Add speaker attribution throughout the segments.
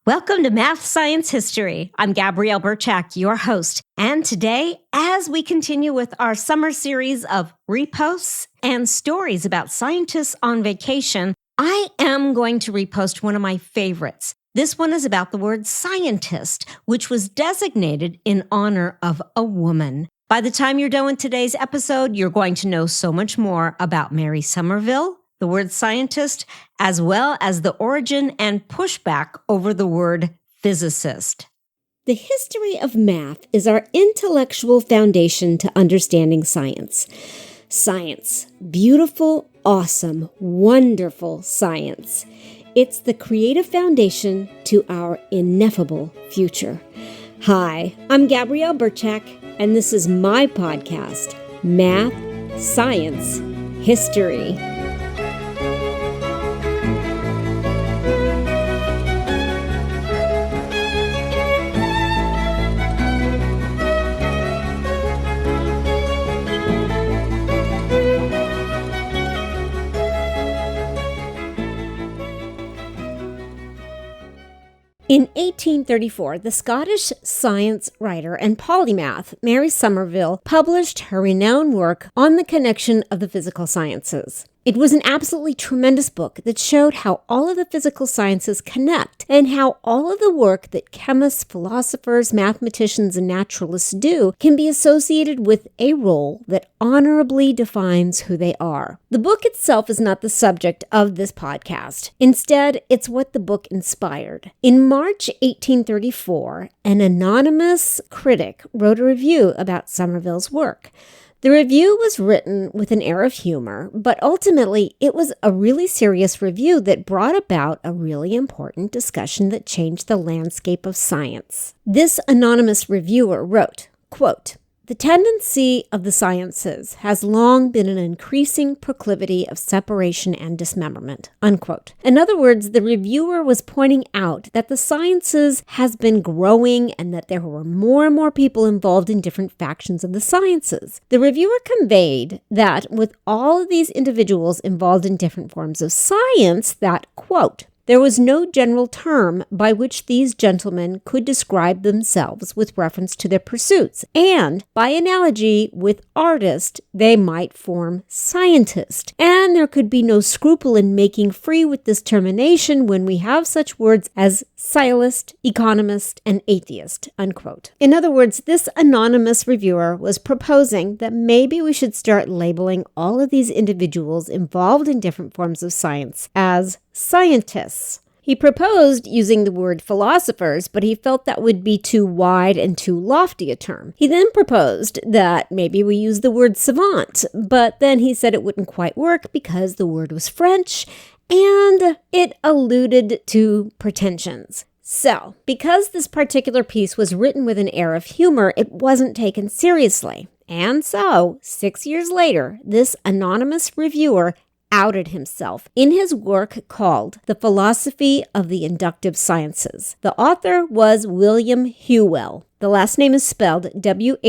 Speaker 1: Welcome to Math Science History. I'm Gabrielle Burchak, your host. And today, as we continue with our summer series of reposts and stories about scientists on vacation, I am going to repost one of my favorites. This one is about the word scientist, which was designated in honor of a woman. By the time you're done with today's episode, you're going to know so much more about Mary Somerville, the word scientist, as well as the origin and pushback over the word physicist.
Speaker 2: The history of math is our intellectual foundation to understanding science. Science. Beautiful, awesome, wonderful science. It's the creative foundation to our ineffable future. Hi, I'm Gabrielle Burchak, and this is my podcast, Math, Science, History. In 1834, the Scottish science writer and polymath Mary Somerville published her renowned work On the Connexion of the Physical Sciences. It was an absolutely tremendous book that showed how all of the physical sciences connect and how all of the work that chemists, philosophers, mathematicians, and naturalists do can be associated with a role that honorably defines who they are. The book itself is not the subject of this podcast. Instead, it's what the book inspired. In March 1834, an anonymous critic wrote a review about Somerville's work. The review was written with an air of humor, but ultimately it was a really serious review that brought about a really important discussion that changed the landscape of science. This anonymous reviewer wrote, quote, "The tendency of the sciences has long been an increasing proclivity of separation and dismemberment," unquote. In other words, the reviewer was pointing out that the sciences has been growing and that there were more and more people involved in different factions of the sciences. The reviewer conveyed that with all of these individuals involved in different forms of science, that, quote, "there was no general term by which these gentlemen could describe themselves with reference to their pursuits, and, by analogy with artist, they might form scientist, and there could be no scruple in making free with this termination when we have such words as sciolist, economist, and atheist," unquote. In other words, this anonymous reviewer was proposing that maybe we should start labeling all of these individuals involved in different forms of science as scientists. He proposed using the word philosophers, but he felt that would be too wide and too lofty a term. He then proposed that maybe we use the word savant, but then he said it wouldn't quite work because the word was French and it alluded to pretensions. So, because this particular piece was written with an air of humor, it wasn't taken seriously. And so, 6 years later, this anonymous reviewer outed himself in his work called The Philosophy of the Inductive Sciences. The author was William Whewell. The last name is spelled W-H-E-W-E-L-L,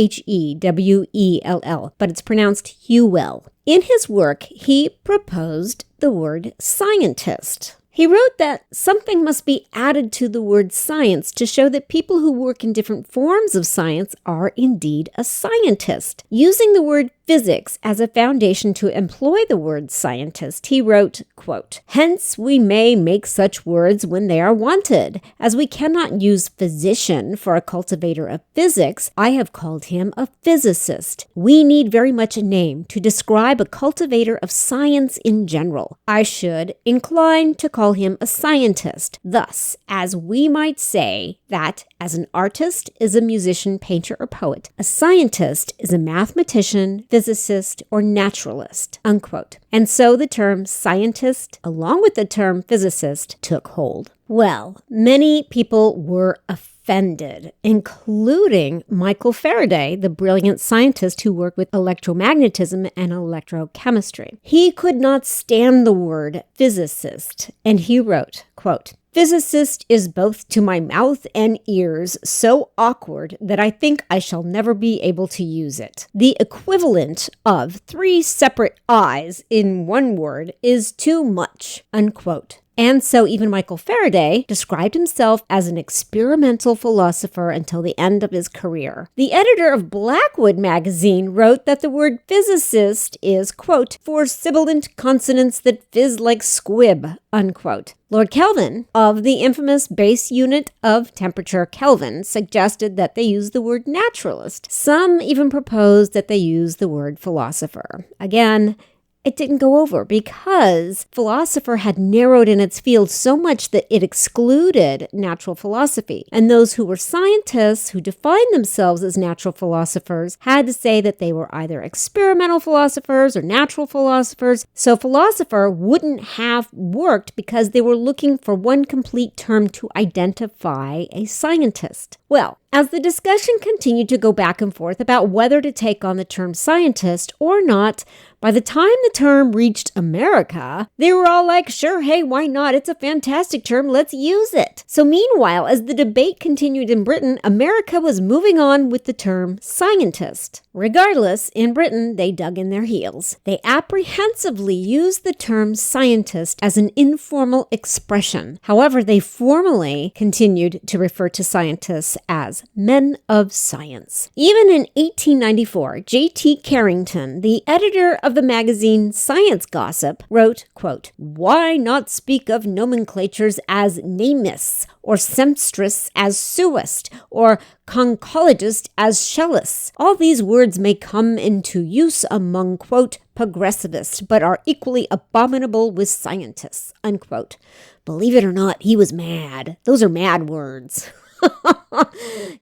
Speaker 2: but it's pronounced Whewell. In his work, he proposed the word scientist. He wrote that something must be added to the word science to show that people who work in different forms of science are indeed a scientist. Using the word physics as a foundation to employ the word scientist, he wrote, quote, "Hence we may make such words when they are wanted. As we cannot use physician for a cultivator of physics, I have called him a physicist. We need very much a name to describe a cultivator of science in general. I should incline to call him a scientist. Thus, as we might say that as an artist is a musician, painter, or poet, a scientist is a mathematician, physicist, or naturalist," unquote. And so the term scientist, along with the term physicist, took hold. Well, many people were offended, including Michael Faraday, the brilliant scientist who worked with electromagnetism and electrochemistry. He could not stand the word physicist, and he wrote, quote, "Physicist is both to my mouth and ears so awkward that I think I shall never be able to use it. The equivalent of 3 separate I's in one word is too much," unquote. And so even Michael Faraday described himself as an experimental philosopher until the end of his career. The editor of Blackwood magazine wrote that the word physicist is, quote, for sibilant consonants that fizz like squib, unquote. Lord Kelvin, of the infamous base unit of temperature Kelvin, suggested that they use the word naturalist. Some even proposed that they use the word philosopher. Again, it didn't go over because philosopher had narrowed in its field so much that it excluded natural philosophy. And those who were scientists who defined themselves as natural philosophers had to say that they were either experimental philosophers or natural philosophers. So philosopher wouldn't have worked because they were looking for one complete term to identify a scientist. Well, as the discussion continued to go back and forth about whether to take on the term scientist or not, by the time the term reached America, they were all like, sure, hey, why not? It's a fantastic term. Let's use it. So meanwhile, as the debate continued in Britain, America was moving on with the term scientist. Regardless, in Britain, they dug in their heels. They apprehensively used the term scientist as an informal expression. However, they formally continued to refer to scientists as men of science. Even in 1894, J.T. Carrington, the editor of the magazine Science Gossip, wrote, quote, why not speak of nomenclatures as namists, or sempstress as suist, or conchologist as shellus? All these words may come into use among, quote, progressivists, but are equally abominable with scientists, unquote. Believe it or not, he was mad. Those are mad words.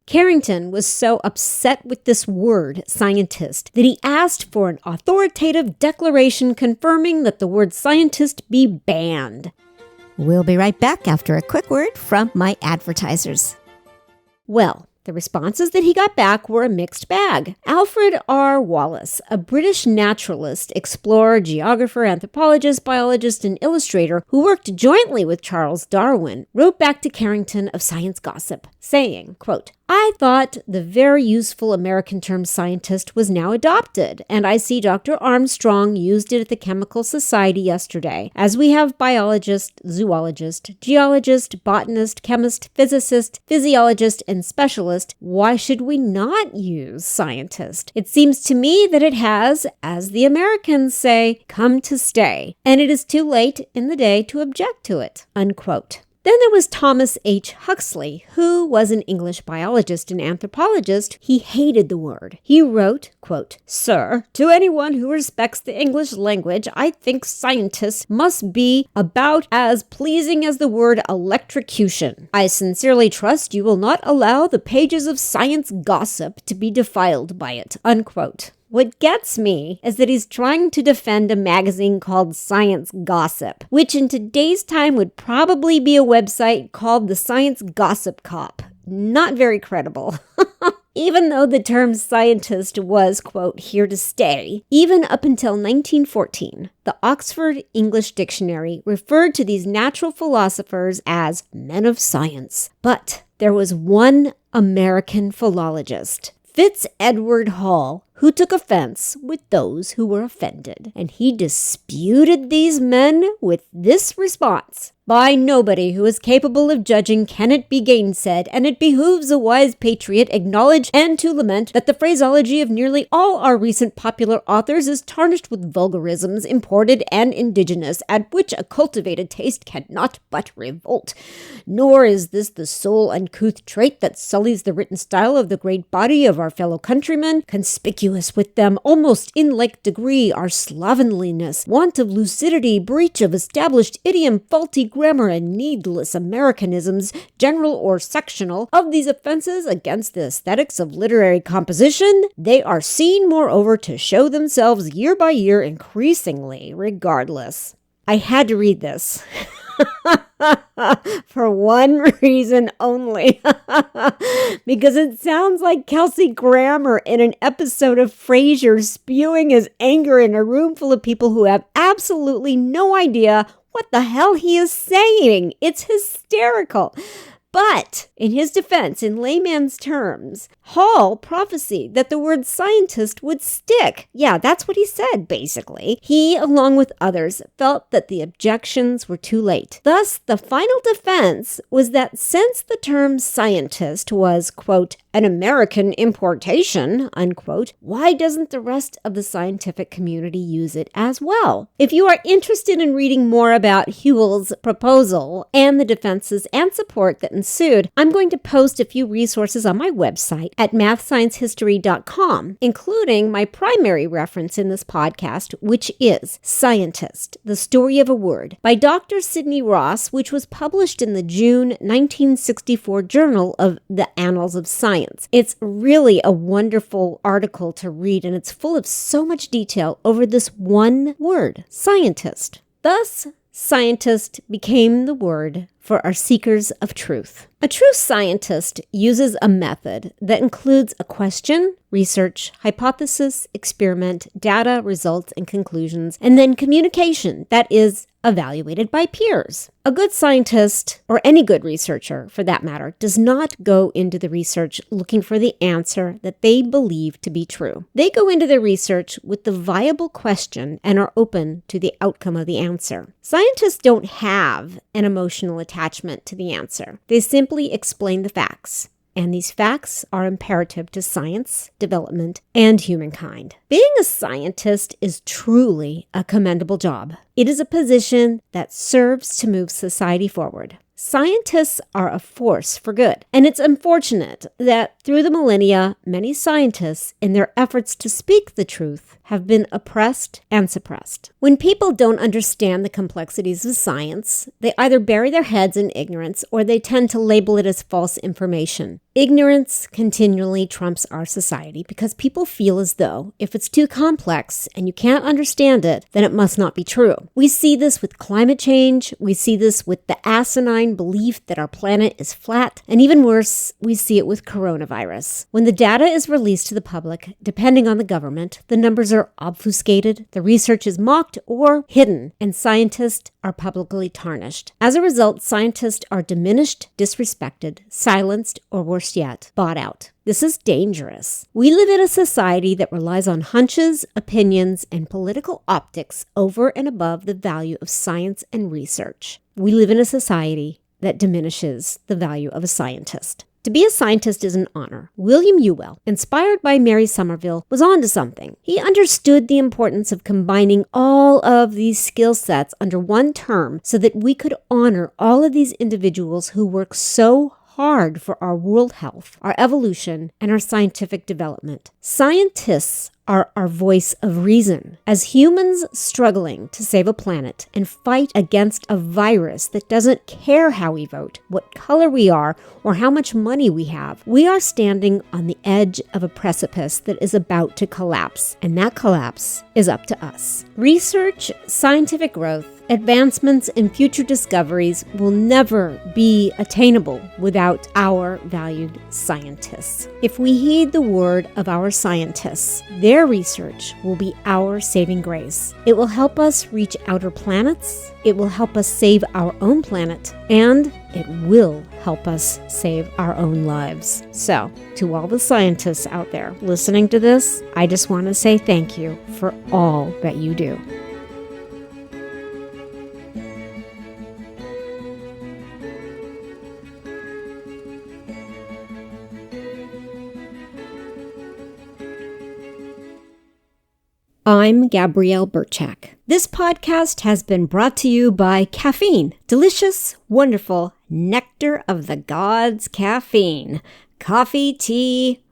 Speaker 2: Carrington was so upset with this word, scientist, that he asked for an authoritative declaration confirming that the word scientist be banned.
Speaker 1: We'll be right back after a quick word from my advertisers.
Speaker 2: Well, the responses that he got back were a mixed bag. Alfred R. Wallace, a British naturalist, explorer, geographer, anthropologist, biologist, and illustrator who worked jointly with Charles Darwin, wrote back to Carrington of Science Gossip, saying, quote, I thought the very useful American term scientist was now adopted, and I see Dr. Armstrong used it at the Chemical Society yesterday. As we have biologist, zoologist, geologist, botanist, chemist, physicist, physiologist, and specialist, why should we not use scientist? It seems to me that it has, as the Americans say, come to stay, and it is too late in the day to object to it, unquote. Then there was Thomas H. Huxley, who was an English biologist and anthropologist. He hated the word. He wrote, quote, Sir, to anyone who respects the English language, I think scientists must be about as pleasing as the word electrocution. I sincerely trust you will not allow the pages of Science Gossip to be defiled by it, unquote. What gets me is that he's trying to defend a magazine called Science Gossip, which in today's time would probably be a website called the Science Gossip Cop. Not very credible. Even though the term scientist was, quote, here to stay, even up until 1914, the Oxford English Dictionary referred to these natural philosophers as men of science. But there was one American philologist, Fitz Edward Hall, who took offense with those who were offended, and he disputed these men with this response. By nobody who is capable of judging can it be gainsaid, and it behooves a wise patriot acknowledge and to lament that the phraseology of nearly all our recent popular authors is tarnished with vulgarisms imported and indigenous, at which a cultivated taste cannot but revolt. Nor is this the sole uncouth trait that sullies the written style of the great body of our fellow countrymen. Conspicuous with them, almost in like degree, are slovenliness, want of lucidity, breach of established idiom, faulty grammar, and needless Americanisms, general or sectional. Of these offenses against the aesthetics of literary composition, they are seen, moreover, to show themselves year by year increasingly regardless. I had to read this. For one reason only. Because it sounds like Kelsey Grammer in an episode of Frasier spewing his anger in a room full of people who have absolutely no idea what the hell he is saying. It's hysterical. But in his defense, in layman's terms, Hall prophesied that the word scientist would stick. Yeah, that's what he said, basically. He, along with others, felt that the objections were too late. Thus, the final defense was that since the term scientist was, quote, an American importation, unquote, why doesn't the rest of the scientific community use it as well? If you are interested in reading more about Whewell's proposal and the defenses and support that ensued, I'm going to post a few resources on my website at mathsciencehistory.com, including my primary reference in this podcast, which is Scientist, The Story of a Word, by Dr. Sidney Ross, which was published in the June 1964 Journal of the Annals of Science. It's really a wonderful article to read, and it's full of so much detail over this one word, scientist. Thus, scientist became the word for our seekers of truth. A true scientist uses a method that includes a question, research, hypothesis, experiment, data, results, and conclusions, and then communication that is evaluated by peers. A good scientist, or any good researcher for that matter, does not go into the research looking for the answer that they believe to be true. They go into their research with the viable question and are open to the outcome of the answer. Scientists don't have an emotional attachment to the answer. They simply explain the facts. And these facts are imperative to science, development, and humankind. Being a scientist is truly a commendable job. It is a position that serves to move society forward. Scientists are a force for good, and it's unfortunate that through the millennia, many scientists, in their efforts to speak the truth, have been oppressed and suppressed. When people don't understand the complexities of science, they either bury their heads in ignorance or they tend to label it as false information. Ignorance continually trumps our society because people feel as though if it's too complex and you can't understand it, then it must not be true. We see this with climate change. We see this with the asinine belief that our planet is flat. And even worse, we see it with coronavirus. When the data is released to the public, depending on the government, the numbers are obfuscated, the research is mocked or hidden, and scientists are publicly tarnished. As a result, scientists are diminished, disrespected, silenced, or worse yet, bought out. This is dangerous. We live in a society that relies on hunches, opinions, and political optics over and above the value of science and research. We live in a society that diminishes the value of a scientist. To be a scientist is an honor. William Whewell, inspired by Mary Somerville, was onto something. He understood the importance of combining all of these skill sets under one term so that we could honor all of these individuals who work so hard for our world health, our evolution, and our scientific development. Scientists are our voice of reason. As humans struggling to save a planet and fight against a virus that doesn't care how we vote, what color we are, or how much money we have, we are standing on the edge of a precipice that is about to collapse, and that collapse is up to us. Research, scientific growth, advancements, and future discoveries will never be attainable without our valued scientists. If we heed the word of our scientists, their research will be our saving grace. It will help us reach outer planets, it will help us save our own planet, and it will help us save our own lives. So, to all the scientists out there listening to this, I just want to say thank you for all that you do. I'm Gabrielle Burchak. This podcast has been brought to you by caffeine. Delicious, wonderful nectar of the gods caffeine. Coffee, tea,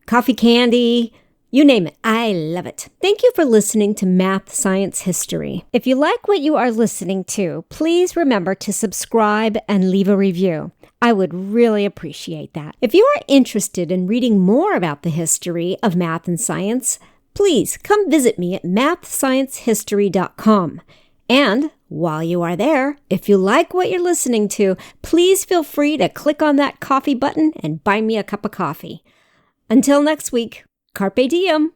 Speaker 2: coffee candy, you name it. I love it. Thank you for listening to Math Science History. If you like what you are listening to, please remember to subscribe and leave a review. I would really appreciate that. If you are interested in reading more about the history of math and science, please come visit me at mathsciencehistory.com. And while you are there, if you like what you're listening to, please feel free to click on that coffee button and buy me a cup of coffee. Until next week, carpe diem.